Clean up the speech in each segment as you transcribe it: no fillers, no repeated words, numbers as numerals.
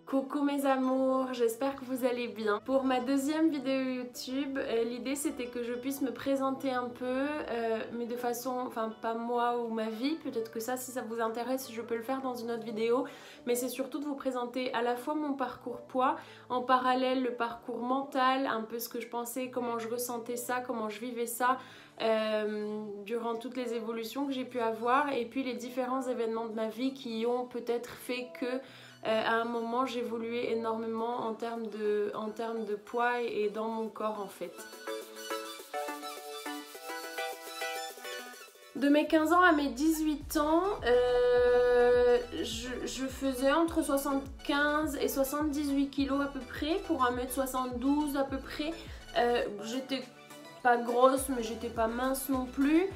Coucou mes amours, j'espère que vous allez bien. Pour ma deuxième vidéo YouTube, l'idée c'était que je puisse me présenter un peu, mais de façon, enfin pas moi ou ma vie, peut-être que ça si ça vous intéresse je peux le faire dans une autre vidéo, mais c'est surtout de vous présenter à la fois mon parcours poids, en parallèle le parcours mental, un peu ce que je pensais, comment je ressentais ça, comment je vivais ça, durant toutes les évolutions que j'ai pu avoir, et puis les différents événements de ma vie qui ont peut-être fait que à un moment j'évoluais énormément en termes de poids et dans mon corps en fait. De mes 15 ans à mes 18 ans, je faisais entre 75 et 78 kg à peu près, pour 1m72 à peu près. J'étais pas grosse mais j'étais pas mince non plus.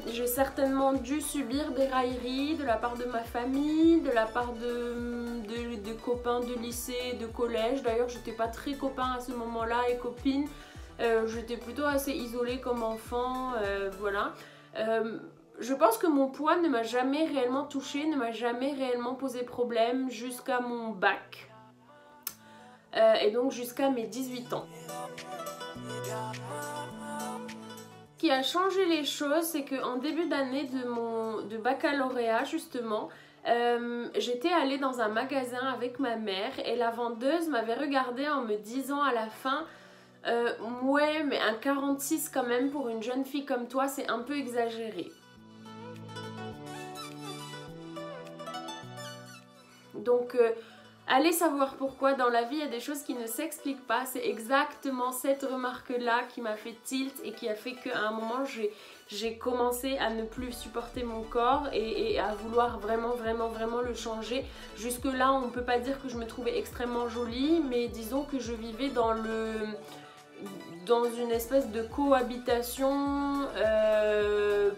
J'ai certainement dû subir des railleries de la part de ma famille, de la part de copains de lycée, de collège. D'ailleurs j'étais pas très copain à ce moment-là et copine. J'étais plutôt assez isolée comme enfant, voilà. Je pense que mon poids ne m'a jamais réellement touchée, ne m'a jamais réellement posé problème jusqu'à mon bac. Et donc jusqu'à mes 18 ans. Ce qui a changé les choses, c'est qu'en début d'année de baccalauréat justement, j'étais allée dans un magasin avec ma mère et la vendeuse m'avait regardée en me disant à la fin ouais mais un 46 quand même pour une jeune fille comme toi c'est un peu exagéré. Donc allez savoir pourquoi, dans la vie il y a des choses qui ne s'expliquent pas. C'est exactement cette remarque-là qui m'a fait tilt et qui a fait qu'à un moment j'ai commencé à ne plus supporter mon corps et à vouloir vraiment le changer. Jusque là on ne peut pas dire que je me trouvais extrêmement jolie, mais disons que je vivais dans une espèce de cohabitation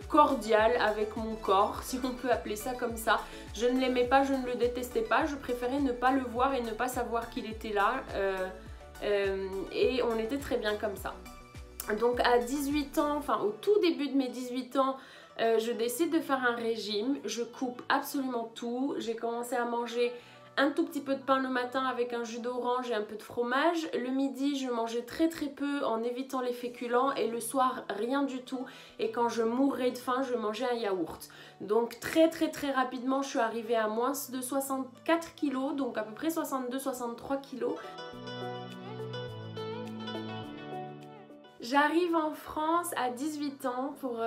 cordiale avec mon corps, si on peut appeler ça comme ça. Je ne l'aimais pas, je ne le détestais pas, je préférais ne pas le voir et ne pas savoir qu'il était là, et on était très bien comme ça. Donc à 18 ans, enfin au tout début de mes 18 ans, je décide de faire un régime, je coupe absolument tout. J'ai commencé à manger un tout petit peu de pain le matin avec un jus d'orange et un peu de fromage. Le midi, je mangeais très peu en évitant les féculents et le soir, rien du tout. Et quand je mourais de faim, je mangeais un yaourt. Donc très rapidement, je suis arrivée à moins de 64 kg, donc à peu près 62-63 kg. J'arrive en France à 18 ans pour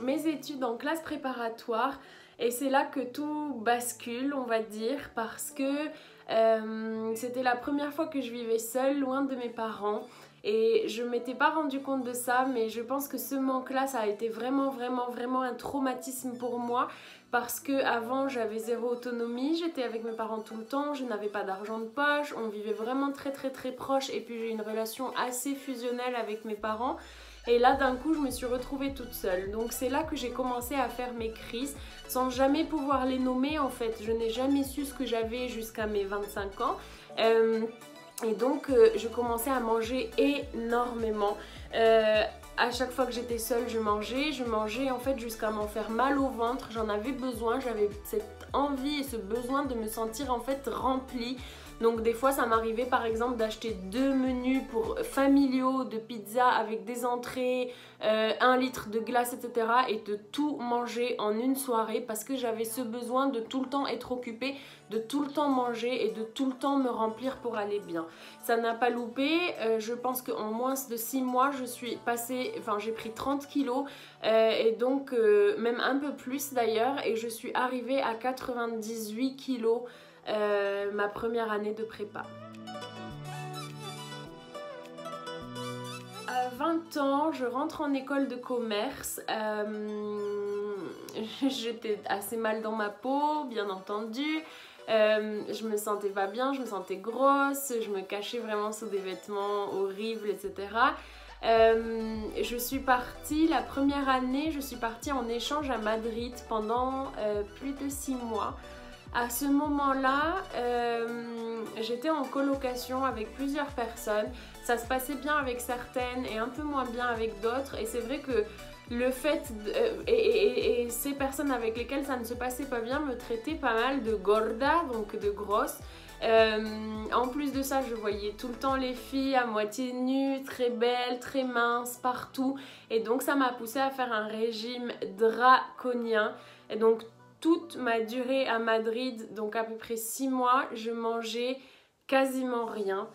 mes études en classe préparatoire. Et c'est là que tout bascule, on va dire, parce que c'était la première fois que je vivais seule, loin de mes parents. Et je ne m'étais pas rendu compte de ça, mais je pense que ce manque-là, ça a été vraiment un traumatisme pour moi. Parce qu'avant, j'avais zéro autonomie, j'étais avec mes parents tout le temps, je n'avais pas d'argent de poche, on vivait vraiment très proche. Et puis j'ai une relation assez fusionnelle avec mes parents. Et là d'un coup je me suis retrouvée toute seule. Donc c'est là que j'ai commencé à faire mes crises sans jamais pouvoir les nommer en fait. Je n'ai jamais su ce que j'avais jusqu'à mes 25 ans. Et donc je commençais à manger énormément. À chaque fois que j'étais seule je mangeais en fait jusqu'à m'en faire mal au ventre. J'en avais besoin, j'avais cette envie et ce besoin de me sentir en fait remplie. Donc des fois ça m'arrivait par exemple d'acheter 2 menus familiaux de pizza avec des entrées, 1 litre de glace, etc. et de tout manger en une soirée parce que j'avais ce besoin de tout le temps être occupée, de tout le temps manger et de tout le temps me remplir pour aller bien. Ça n'a pas loupé, je pense qu'en moins de 6 mois j'ai pris 30 kilos et donc même un peu plus d'ailleurs, et je suis arrivée à 98 kilos ma première année de prépa. À 20 ans, je rentre en école de commerce. J'étais assez mal dans ma peau, bien entendu. Je me sentais pas bien, je me sentais grosse, je me cachais vraiment sous des vêtements horribles, etc. Je suis partie, la première année, je suis partie en échange à Madrid pendant plus de 6 mois. À ce moment-là, j'étais en colocation avec plusieurs personnes. Ça se passait bien avec certaines et un peu moins bien avec d'autres. Et c'est vrai que le fait et ces personnes avec lesquelles ça ne se passait pas bien me traitaient pas mal de gorda, donc de grosse. En plus de ça, je voyais tout le temps les filles à moitié nues, très belles, très minces, partout. Et donc ça m'a poussée à faire un régime draconien. Et donc toute ma durée à Madrid, donc à peu près 6 mois, je mangeais quasiment rien.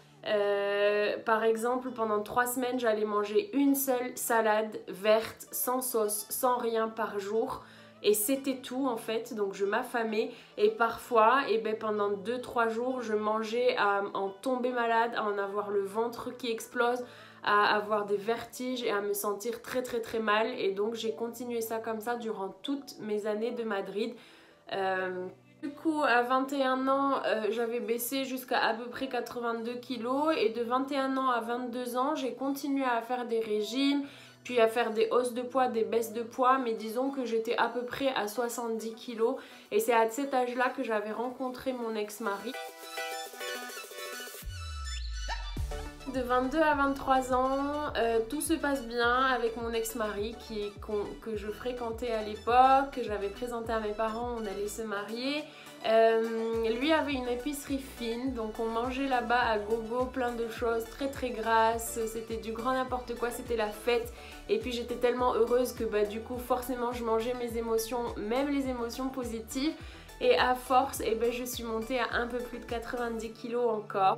Par exemple, pendant 3 semaines, j'allais manger une seule salade verte, sans sauce, sans rien par jour. Et c'était tout en fait, donc je m'affamais. Et parfois, pendant 2-3 jours, je mangeais à en tomber malade, à en avoir le ventre qui explose, à avoir des vertiges et à me sentir très très très mal. Et donc j'ai continué ça comme ça durant toutes mes années de Madrid. Du coup, à 21 ans, j'avais baissé jusqu'à à peu près 82 kilos et de 21 ans à 22 ans, j'ai continué à faire des régimes, puis à faire des hausses de poids, des baisses de poids, mais disons que j'étais à peu près à 70 kilos et c'est à cet âge-là que j'avais rencontré mon ex-mari. De 22 à 23 ans, tout se passe bien avec mon ex-mari que je fréquentais à l'époque, que j'avais présenté à mes parents, on allait se marier. Lui avait une épicerie fine, donc on mangeait là-bas à gogo plein de choses très très grasses, c'était du grand n'importe quoi, c'était la fête. Et puis j'étais tellement heureuse que du coup forcément je mangeais mes émotions, même les émotions positives. Et à force, je suis montée à un peu plus de 90 kilos encore.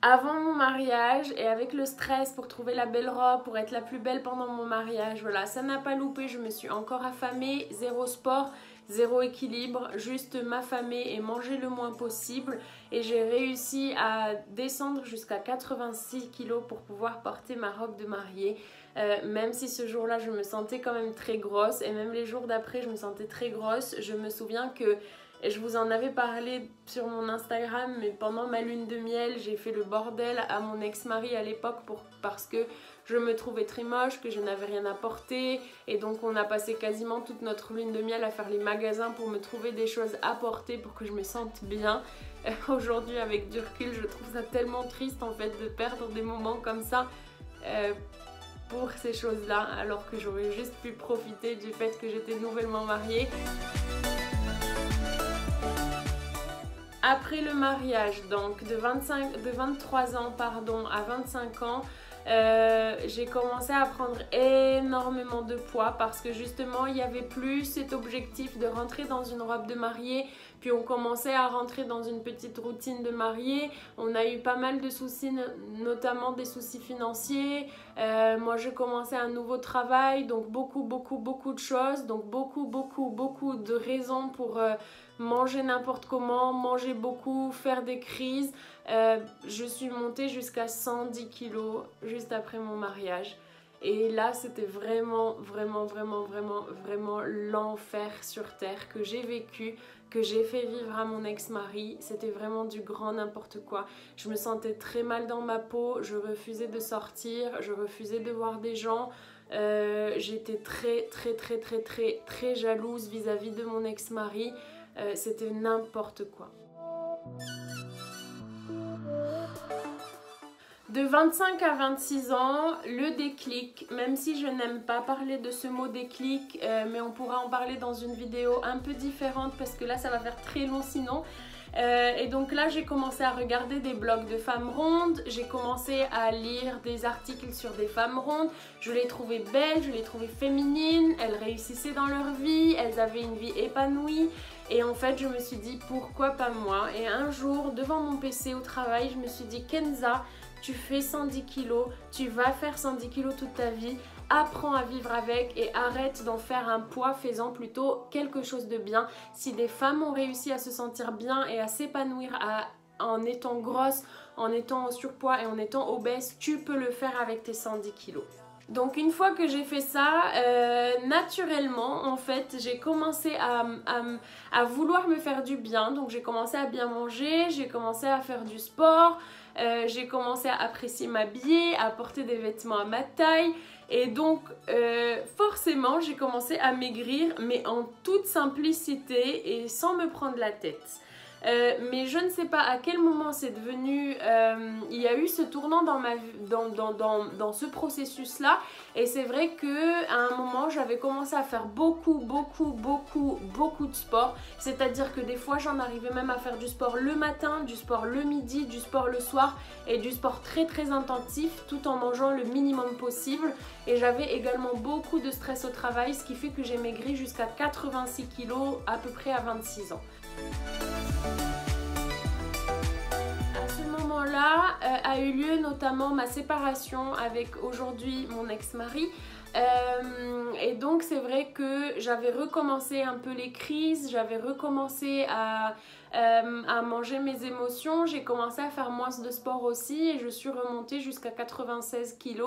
Avant mon mariage et avec le stress pour trouver la belle robe, pour être la plus belle pendant mon mariage, voilà, ça n'a pas loupé, je me suis encore affamée, zéro sport, zéro équilibre, juste m'affamer et manger le moins possible. Et j'ai réussi à descendre jusqu'à 86 kilos pour pouvoir porter ma robe de mariée. Même si ce jour-là, je me sentais quand même très grosse et même les jours d'après, je me sentais très grosse. Je me souviens que et je vous en avais parlé sur mon Instagram, mais pendant ma lune de miel, j'ai fait le bordel à mon ex-mari à l'époque parce que je me trouvais très moche, que je n'avais rien à porter. Et donc on a passé quasiment toute notre lune de miel à faire les magasins pour me trouver des choses à porter pour que je me sente bien. Aujourd'hui, avec du recul, je trouve ça tellement triste en fait de perdre des moments comme ça pour ces choses-là, alors que j'aurais juste pu profiter du fait que j'étais nouvellement mariée. Après le mariage, donc de 23 ans à 25 ans, j'ai commencé à prendre énormément de poids parce que justement il n'y avait plus cet objectif de rentrer dans une robe de mariée. Puis on commençait à rentrer dans une petite routine de mariée. On a eu pas mal de soucis, notamment des soucis financiers. Moi je commençais un nouveau travail, donc beaucoup de choses. Donc beaucoup de raisons pour manger n'importe comment, manger beaucoup, faire des crises. Je suis montée jusqu'à 110 kilos juste après mon mariage. Et là, c'était vraiment l'enfer sur terre que j'ai vécu, que j'ai fait vivre à mon ex-mari. C'était vraiment du grand n'importe quoi. Je me sentais très mal dans ma peau, je refusais de sortir, je refusais de voir des gens. J'étais très jalouse vis-à-vis de mon ex-mari. C'était n'importe quoi. De 25 à 26 ans, le déclic, même si je n'aime pas parler de ce mot déclic, mais on pourra en parler dans une vidéo un peu différente parce que là ça va faire très long sinon. Et donc là j'ai commencé à regarder des blogs de femmes rondes, j'ai commencé à lire des articles sur des femmes rondes, je les trouvais belles, je les trouvais féminines, elles réussissaient dans leur vie, elles avaient une vie épanouie. Et en fait je me suis dit pourquoi pas moi. Et un jour devant mon PC au travail je me suis dit Kenza, tu fais 110 kilos, tu vas faire 110 kilos toute ta vie, apprends à vivre avec et arrête d'en faire un poids, fais-en plutôt quelque chose de bien. Si des femmes ont réussi à se sentir bien et à s'épanouir en étant grosses, en étant en surpoids et en étant obèse, tu peux le faire avec tes 110 kilos. Donc une fois que j'ai fait ça, naturellement en fait j'ai commencé à vouloir me faire du bien. Donc j'ai commencé à bien manger, j'ai commencé à faire du sport, j'ai commencé à apprécier m'habiller, à porter des vêtements à ma taille. Et donc forcément j'ai commencé à maigrir mais en toute simplicité et sans me prendre la tête. mais je ne sais pas à quel moment c'est devenu, il y a eu ce tournant dans ma vie, dans ce processus là, et c'est vrai que à un moment j'avais commencé à faire beaucoup de sport, c'est-à-dire que des fois j'en arrivais même à faire du sport le matin, du sport le midi, du sport le soir et du sport très intensif tout en mangeant le minimum possible, et j'avais également beaucoup de stress au travail, ce qui fait que j'ai maigri jusqu'à 86 kg à peu près à 26 ans. À ce moment-là a eu lieu notamment ma séparation avec aujourd'hui mon ex-mari. Et donc c'est vrai que j'avais recommencé un peu les crises, j'avais recommencé à manger mes émotions, j'ai commencé à faire moins de sport aussi et je suis remontée jusqu'à 96 kg.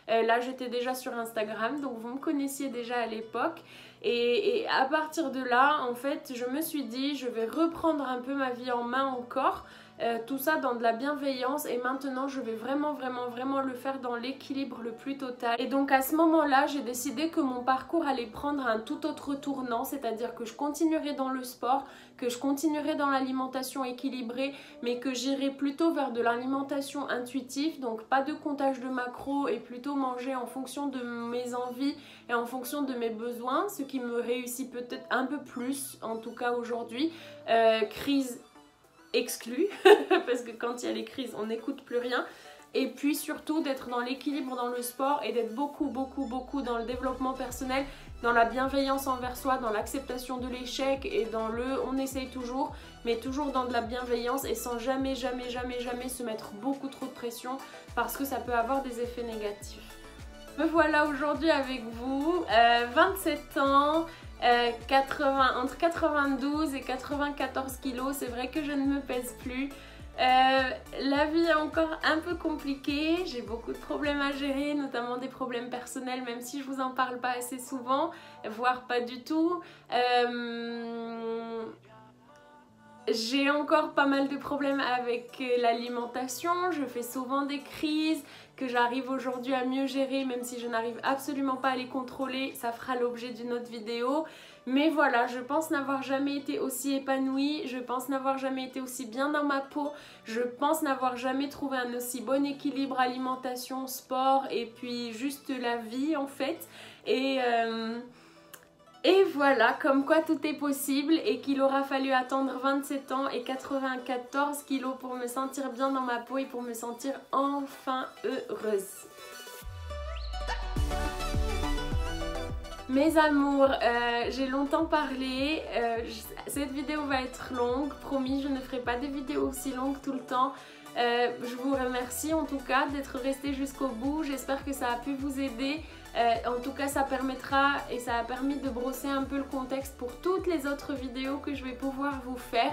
Là j'étais déjà sur Instagram, donc vous me connaissiez déjà à l'époque. Et à partir de là, en fait, je me suis dit, je vais reprendre un peu ma vie en main encore. Tout ça dans de la bienveillance, et maintenant je vais vraiment le faire dans l'équilibre le plus total. Et donc à ce moment-là, j'ai décidé que mon parcours allait prendre un tout autre tournant, c'est-à-dire que je continuerai dans le sport, que je continuerai dans l'alimentation équilibrée, mais que j'irai plutôt vers de l'alimentation intuitive, donc pas de comptage de macros et plutôt manger en fonction de mes envies et en fonction de mes besoins, ce qui me réussit peut-être un peu plus, en tout cas aujourd'hui. Crise exclue parce que quand il y a les crises on n'écoute plus rien, et puis surtout d'être dans l'équilibre dans le sport et d'être beaucoup dans le développement personnel, dans la bienveillance envers soi, dans l'acceptation de l'échec et dans le on essaye toujours, mais toujours dans de la bienveillance et sans jamais se mettre beaucoup trop de pression parce que ça peut avoir des effets négatifs. Me voilà aujourd'hui avec vous, 27 ans, entre 92 et 94 kilos, c'est vrai que je ne me pèse plus. La vie est encore un peu compliquée, j'ai beaucoup de problèmes à gérer, notamment des problèmes personnels, même si je vous en parle pas assez souvent, voire pas du tout. J'ai encore pas mal de problèmes avec l'alimentation, je fais souvent des crises que j'arrive aujourd'hui à mieux gérer, même si je n'arrive absolument pas à les contrôler, ça fera l'objet d'une autre vidéo. Mais voilà, je pense n'avoir jamais été aussi épanouie, je pense n'avoir jamais été aussi bien dans ma peau, je pense n'avoir jamais trouvé un aussi bon équilibre alimentation, sport et puis juste la vie en fait. Et voilà, comme quoi tout est possible et qu'il aura fallu attendre 27 ans et 94 kilos pour me sentir bien dans ma peau et pour me sentir enfin heureuse. Mes amours, j'ai longtemps parlé, cette vidéo va être longue, promis je ne ferai pas des vidéos aussi longues tout le temps. Je vous remercie en tout cas d'être resté jusqu'au bout, j'espère que ça a pu vous aider. En tout cas ça permettra et ça a permis de brosser un peu le contexte pour toutes les autres vidéos que je vais pouvoir vous faire.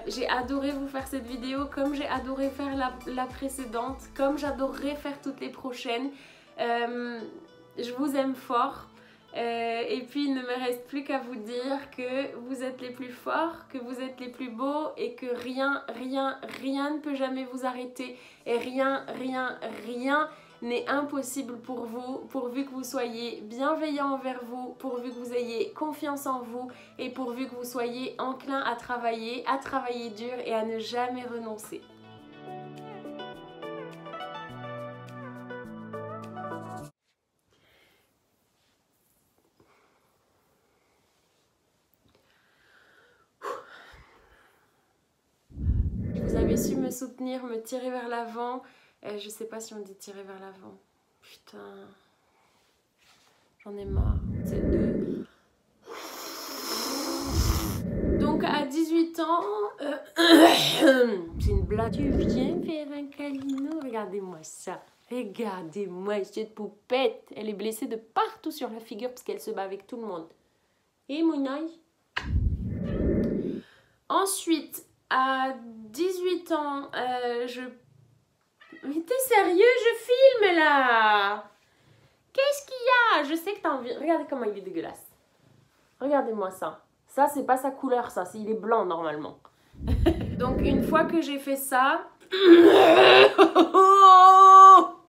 J'ai adoré vous faire cette vidéo comme j'ai adoré faire la précédente, comme j'adorerais faire toutes les prochaines. Je vous aime fort. Et puis il ne me reste plus qu'à vous dire que vous êtes les plus forts, que vous êtes les plus beaux et que rien ne peut jamais vous arrêter et rien n'est impossible pour vous, pourvu que vous soyez bienveillant envers vous, pourvu que vous ayez confiance en vous et pourvu que vous soyez enclin à travailler dur et à ne jamais renoncer. Vous avez su me soutenir, me tirer vers l'avant. Je sais pas si on dit tirer vers l'avant. Putain. J'en ai marre. C'est deux. Donc à 18 ans, c'est une blague. Tu viens faire un câlino? Regardez-moi ça. Regardez-moi cette poupette. Elle est blessée de partout sur la figure parce qu'elle se bat avec tout le monde. Et mon œil. Ensuite, à 18 ans, Mais t'es sérieux? Je filme là! Qu'est-ce qu'il y a? Je sais que t'as envie... Regardez comment il est dégueulasse. Regardez-moi ça. Ça, c'est pas sa couleur, ça. Il est blanc, normalement. Donc, une fois que j'ai fait ça...